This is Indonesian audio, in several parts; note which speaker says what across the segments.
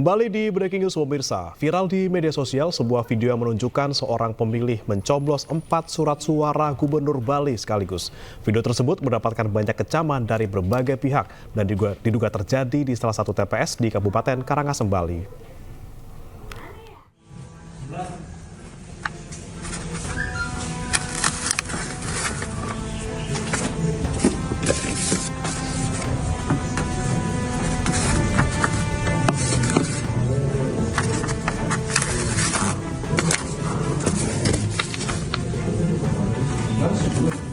Speaker 1: Kembali di Breaking News pemirsa, viral di media sosial sebuah video yang menunjukkan seorang pemilih mencoblos 4 surat suara gubernur Bali sekaligus. Video tersebut mendapatkan banyak kecaman dari berbagai pihak dan diduga terjadi di salah satu TPS di Kabupaten Karangasem, Bali.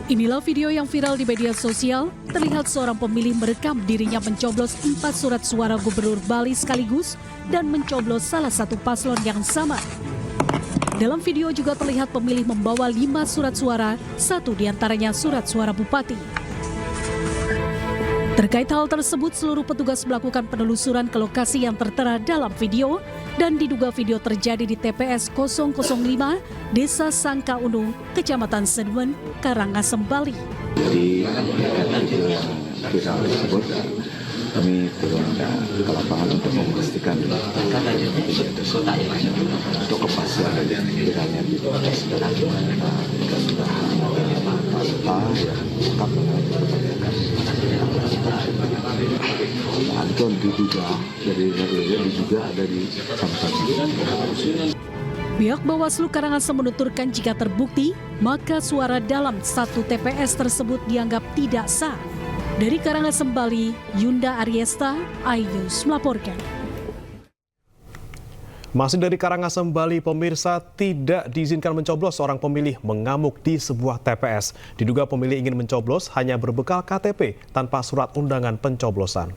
Speaker 2: Inilah video yang viral di media sosial. Terlihat seorang pemilih merekam dirinya mencoblos 4 surat suara gubernur Bali sekaligus dan mencoblos salah satu paslon yang sama. Dalam video juga terlihat pemilih membawa 5 surat suara, satu diantaranya surat suara bupati. Terkait hal tersebut, seluruh petugas melakukan penelusuran ke lokasi yang tertera dalam video dan diduga video terjadi di TPS 005, Desa Sangka Unu, Kecamatan Seduan, Karangasem, Bali.
Speaker 3: Di viral tersebut, kami turun ke lapangan untuk memastikan video tersebut untuk kepastian kiranya sudah fakta yang lengkap Anton diduga ada di Samsat.
Speaker 2: Pihak Bawaslu Karangasem menuturkan jika terbukti, maka suara dalam satu TPS tersebut dianggap tidak sah. Dari Karangasem, Bali, Yunda Ariesta, iNews melaporkan.
Speaker 1: Masih dari Karangasem, Bali, pemirsa, tidak diizinkan mencoblos seorang pemilih mengamuk di sebuah TPS. Diduga pemilih ingin mencoblos hanya berbekal KTP tanpa surat undangan pencoblosan.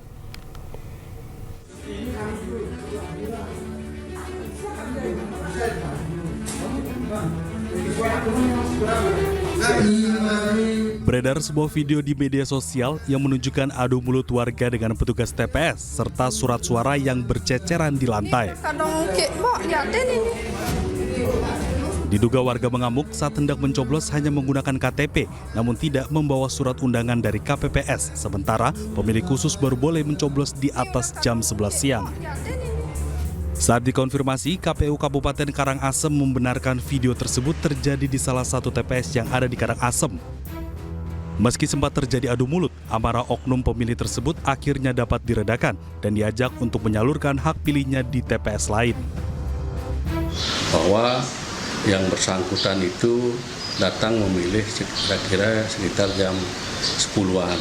Speaker 4: Beredar sebuah video di media sosial yang menunjukkan adu mulut warga dengan petugas TPS serta surat suara yang berceceran di lantai. Diduga warga mengamuk saat hendak mencoblos hanya menggunakan KTP, namun tidak membawa surat undangan dari KPPS. Sementara pemilih khusus baru boleh mencoblos di atas jam 11 siang. Saat dikonfirmasi, KPU Kabupaten Karangasem membenarkan video tersebut terjadi di salah satu TPS yang ada di Karangasem. Meski sempat terjadi adu mulut, amarah oknum pemilih tersebut akhirnya dapat diredakan dan diajak untuk menyalurkan hak pilihnya di TPS lain.
Speaker 5: Bahwa yang bersangkutan itu datang memilih kira-kira sekitar jam 10-an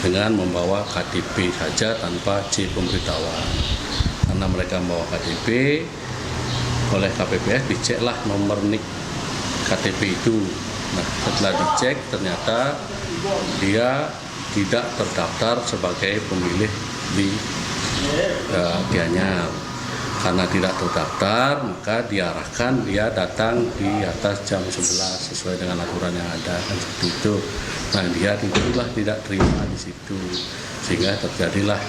Speaker 5: dengan membawa KTP saja tanpa C pemberitahuan. Karena mereka membawa KTP, oleh KPPS diceklah nomor NIK KTP itu. Nah, setelah dicek ternyata dia tidak terdaftar sebagai pemilih di Gianyar. Karena tidak terdaftar, maka diarahkan dia datang di atas jam 11 sesuai dengan aturan yang ada, kan seperti itu. Nah, dia itulah tidak terima di situ, sehingga terjadilah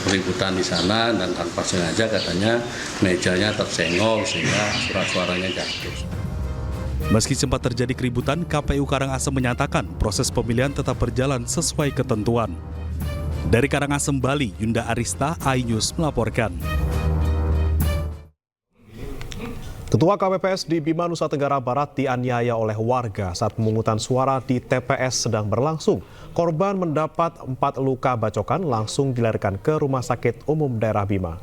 Speaker 5: keributan di sana dan tanpa sengaja katanya mejanya tersenggol sehingga surat suaranya jatuh.
Speaker 4: Meski sempat terjadi keributan, KPU Karangasem menyatakan proses pemilihan tetap berjalan sesuai ketentuan. Dari Karangasem, Bali, Yunda Ariesta, iNews melaporkan.
Speaker 1: Ketua KPPS di Bima, Nusa Tenggara Barat dianiaya oleh warga saat pemungutan suara di TPS sedang berlangsung. Korban mendapat 4 luka bacokan langsung dilarikan ke Rumah Sakit Umum Daerah Bima.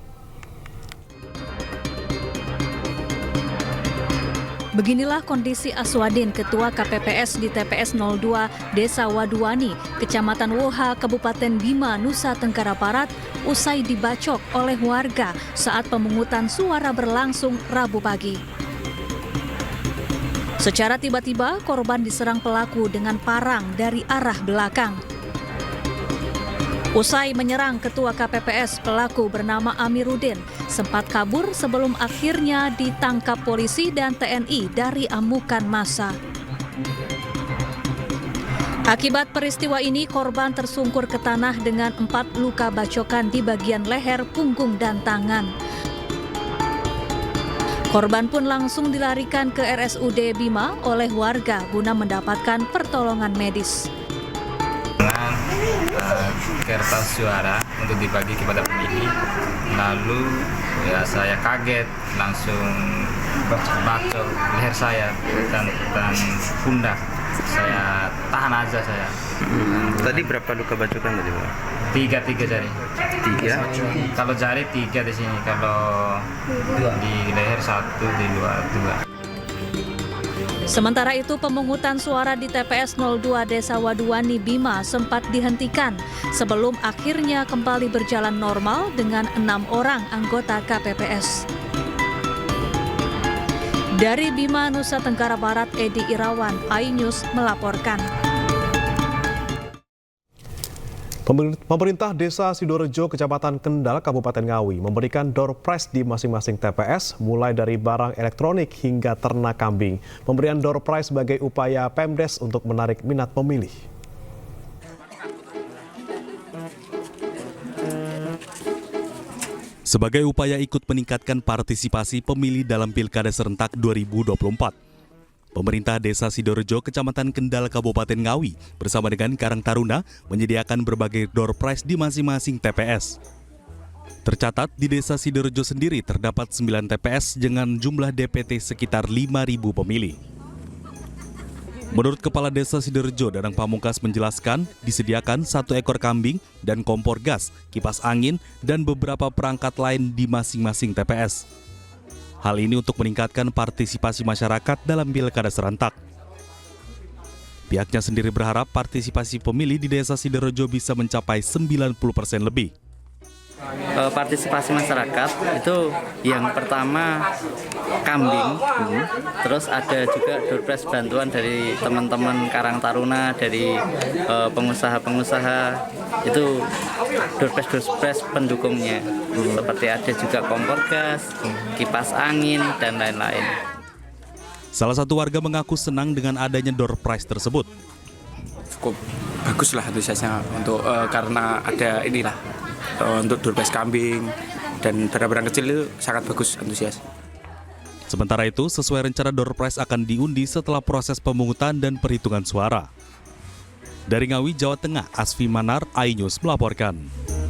Speaker 6: Beginilah kondisi Aswadin, Ketua KPPS di TPS 02 Desa Waduani, Kecamatan Woha, Kabupaten Bima, Nusa Tenggara Barat, usai dibacok oleh warga saat pemungutan suara berlangsung Rabu pagi. Secara tiba-tiba, korban diserang pelaku dengan parang dari arah belakang. Usai menyerang Ketua KPPS, pelaku bernama Amiruddin sempat kabur sebelum akhirnya ditangkap polisi dan TNI dari amukan massa. Akibat peristiwa ini, korban tersungkur ke tanah dengan 4 luka bacokan di bagian leher, punggung, dan tangan. Korban pun langsung dilarikan ke RSUD Bima oleh warga guna mendapatkan pertolongan medis.
Speaker 7: Kertas suara untuk dibagi kepada pemilih Lalu ya saya kaget, langsung bacok leher saya dan pundak. Saya tahan aja saya.
Speaker 8: Tadi berapa luka bacokan tadi, Pak?
Speaker 7: Tiga jari.
Speaker 8: 3?
Speaker 7: Kalau jari 3 di sini, kalau di leher 1, di luar 2.
Speaker 6: Sementara itu, pemungutan suara di TPS 02 Desa Waduani Bima sempat dihentikan sebelum akhirnya kembali berjalan normal dengan 6 orang anggota KPPS. Dari Bima, Nusa Tenggara Barat, Edi Irawan, iNews melaporkan.
Speaker 1: Pemerintah Desa Sidorejo, Kecamatan Kendal, Kabupaten Ngawi memberikan door prize di masing-masing TPS mulai dari barang elektronik hingga ternak kambing. Pemberian door prize sebagai upaya Pemdes untuk menarik minat pemilih.
Speaker 4: Sebagai upaya ikut meningkatkan partisipasi pemilih dalam Pilkada Serentak 2024, pemerintah Desa Sidorejo, Kecamatan Kendal, Kabupaten Ngawi bersama dengan Karang Taruna menyediakan berbagai door prize di masing-masing TPS. Tercatat di Desa Sidorejo sendiri terdapat 9 TPS dengan jumlah DPT sekitar 5.000 pemilih. Menurut Kepala Desa Sidorejo, Danang Pamungkas menjelaskan disediakan 1 ekor kambing dan kompor gas, kipas angin, dan beberapa perangkat lain di masing-masing TPS. Hal ini untuk meningkatkan partisipasi masyarakat dalam Pilkada Serentak. Pihaknya sendiri berharap partisipasi pemilih di Desa Sidorejo bisa mencapai 90% lebih.
Speaker 9: Partisipasi masyarakat itu yang pertama kambing, terus ada juga door prize bantuan dari teman-teman Karang Taruna, dari pengusaha-pengusaha, itu door prize pendukungnya, seperti ada juga kompor gas, kipas angin, dan lain-lain.
Speaker 4: Salah satu warga mengaku senang dengan adanya door prize tersebut.
Speaker 10: Cukup bagus lah antusiasnya untuk karena ada inilah untuk door prize kambing dan barang-barang kecil itu sangat bagus antusias.
Speaker 4: Sementara itu, sesuai rencana door prize akan diundi setelah proses pemungutan dan perhitungan suara. Dari Ngawi, Jawa Tengah, Asfi Manar, iNews melaporkan.